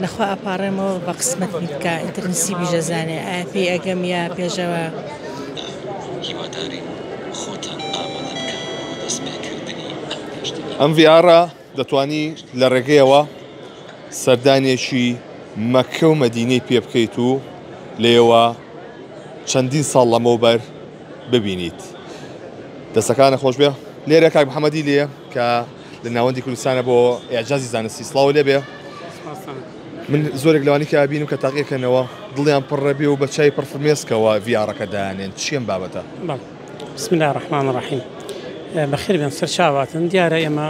لەخوا ئەپارڕێمەوە بە قسمەتنی بکە ئینتەرنسی بیژەزانێ ئایا پێی ئەگەم یا پێشەوە ئەم ڤیارە دەتوانی لە ڕێگەیەوە سەردانێکی مەککە و مەدینەی پێ بکەیت و لێەوە چەندین ساڵ لەمەوبەر ببینیت. دەستەکانە خۆش بێ لێرە کاک محەممەدی لێە کە لە ناوەندی کوردستانە بۆ ئێعجازی زانستی سڵاو لێ بێ. من زۆرێک لەوانی کە بینم کە تاقیەکەنەوە دڵیان پڕەبێ و بە چای پڕفرمێسکەوە ڤیارەکە دایانێن چیان بابەتە؟ بسم الله الرحمن الرحیم. بەخێر بێن سەر چاواتن دیارە ئێمە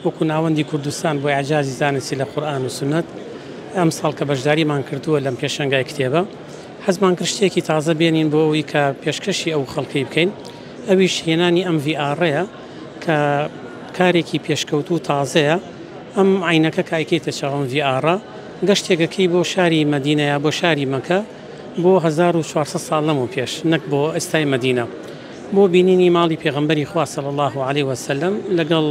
وەکو ناوەندی کوردستان بۆ ئاجازی زانستی لە قورئان و سونەت ئەم ساڵ کە بەشداریمان کردووە لەم پێشەنگای کتێبە حەزمان کرد شتێکی تازە بێنین بۆ ئەوی کە پێشکەشی ئەو خەڵکی بکەین. ئەویش هێنانی ئەم ڤیارەیە کە کارێکی پێشکەوتوو تازەیە. ئەم عینەکە کایکێتە چاوەم ڤیارە گەشتێکەکەی بۆ شاری مەدینەیە بۆ شاری مەکە بۆ 1400 ساڵ لەمەوە پێش نەک بۆ ئێستای مەدینە بۆ بینینی ماڵی پێغەمبەری خوا صلی الله علیه وسلم لەگەڵ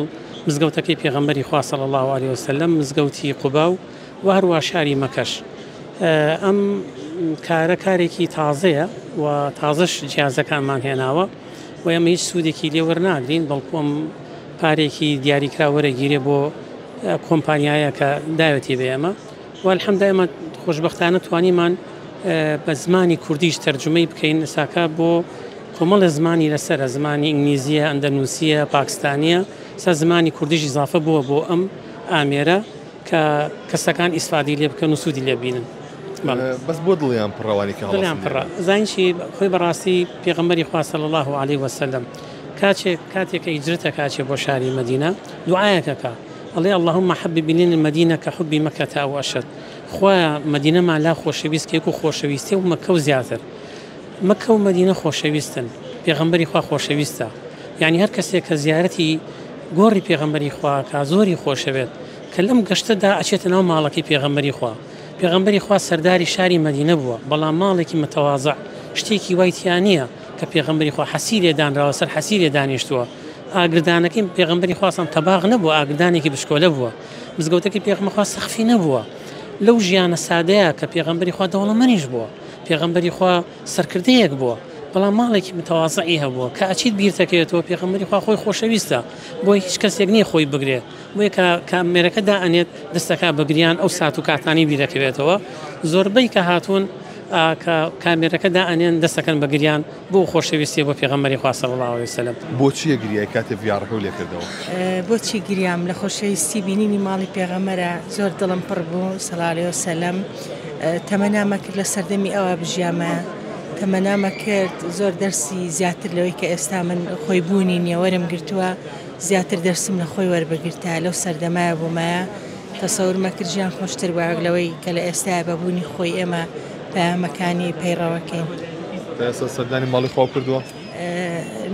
مزگەوتەکەی پێغەمبەری خوا صلی الله علیه وسلم مزگەوتی قوبا و هەروە شاری مەکەش. ئەم کارێکی تازەیە و تازەش جیازەکانمان هێناوە و ئێمە هیچ سوودێکی لێ وەرناگرین بەڵکو ئەم پارێکی دیاریکرا وەرەگیرێ بۆ کۆمپانیایە کە داوەتی بە ئێمە و الحەمدە ئێمە خۆشبەختانە توانیمان بە زمانی کوردیش تەرجمەی بکەین ئێستاکە بۆ کۆمەڵە زمانی لەسەرە زمانی ئینگلیزیە ئەندەنووسیە پاکستانیە سە زمانی کوردیش ئیزافە بووە بۆ ئەم ئامێرە کە کەسەکان ئیسفادی لێ بکەن و سوودی لێ بینن. بەس بۆ دڵیان پڕەوانی کە دڵیان پڕە زانیشی خۆی بەڕاستی پێغەمبەری خوا صلی الله علیه وسلم کاتێک هیجرەتە کاچێ بۆ شاری مەدینە دوعایەکەکە ئەڵێ اللهم حبب إلينا المدينة كحب مكة أو أشد. خوا مدينەمان لا خۆشەویست کە و خۆشەویستی و مەکە و زیاتر مەکە و مەدینە خۆشەویستن پێغەمبەری خوا خۆشەویستە یعنی هەر کەسێک کە زیارەتی گۆڕی پێغەمبەری خوا کە زۆری خۆشەوێت کە لەم گەشتەدا ئەچێتە ناو ماڵەکەی پێغەمبەری خوا. پێغەمبەری خوا سەرداری شاری مەدینە بووە بەڵام ماڵێکی متەواضع شتێکی وای تیان نییە کە پێغەمبەری خوا حەسیرێ دانراوە سەر حەسیرێ دانیشتووە. ئاگردانەکەی پێغەمبەری خواسم تەباغ نەبووە ئاگردانێکی بشکۆلە بووە مزگەوتەکەی پێغەمبەری خوا سەخفی نەبووە لەو ژیانە سادەیە کە پێغەمبەری خوا دەوڵەمەندیش بووە پێغەمبەری خوا سەرکردەیەک بووە بەڵام ماڵێکی متەواضعی هەبووە کە ئەچیت بیرتەکەوێتەوە پێغەمبەری خوا خۆی خۆشەویستە بۆی هیچ کەسێک نییە خۆی بگرێ بۆیە کە کامێرەکەدا ئەنێت دەستەکە بەگریان ئەو سات و کاتانی بیرەکەوێتەوە زۆربەی کە هاتوون کە کامێرەکەدا ئەنێن دەستەکەن بەگریان بۆ خۆشەویستی بۆ پێغەمبەری خوا صلی الله علیه وسلم. بۆچیە گریای کاتێ ڤیارەکە لێ کردەوە؟ بۆچی گریام لە خۆشەویستی بینینی ماڵی پێغەمبەرە زۆر دڵم پڕ بوو صلی الله علیه وسلم. تەمەنامە کرد لە سەردەمی ئەوە بژیامە تەمەنامە کرد زۆر دەرسی زیاتر لەوەی کە ئێستا من خۆی بوونی نیەوەرم گرتووە زیاتر دەرسم لە خۆی وەربگرتە لەو سەردەمایە بوومایە تەسەور مەکرد ژیان خۆشتر وایە لەوەی کە لە ئێستای بەبوونی خۆی ئێمە پەیامەکانی پەیڕەوەکەین. ئێستا سەردانی ماڵی خۆ کردووە؟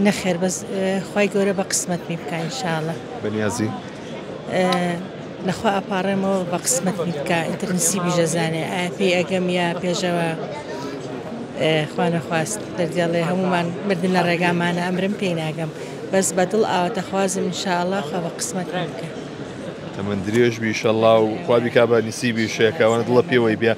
نەخێر بەس خی گەورە بە قسمەتمی بکە ئینشاءڵڵا بەنیازی لەخوا ئەپارڕێمەوە بە قسمەتمی بکە ئینتەرنسی بیژەزانێ ئایا پێی ئەگەم یا پێشەوە خوا نەخواست دەردێڵێ هەمومان مردن لە ڕێگامانە ئەمرم پێی ناگەم بەس بەدڵ ئاواتەخوازم ئینشاءڵڵا خوا بە قسمەتمی بکە. تەمەند درێژ بی ئینشاءڵڵا و خوا بیکا بە نسیبی شەیەکەوانە دڵە پێوەی بێ.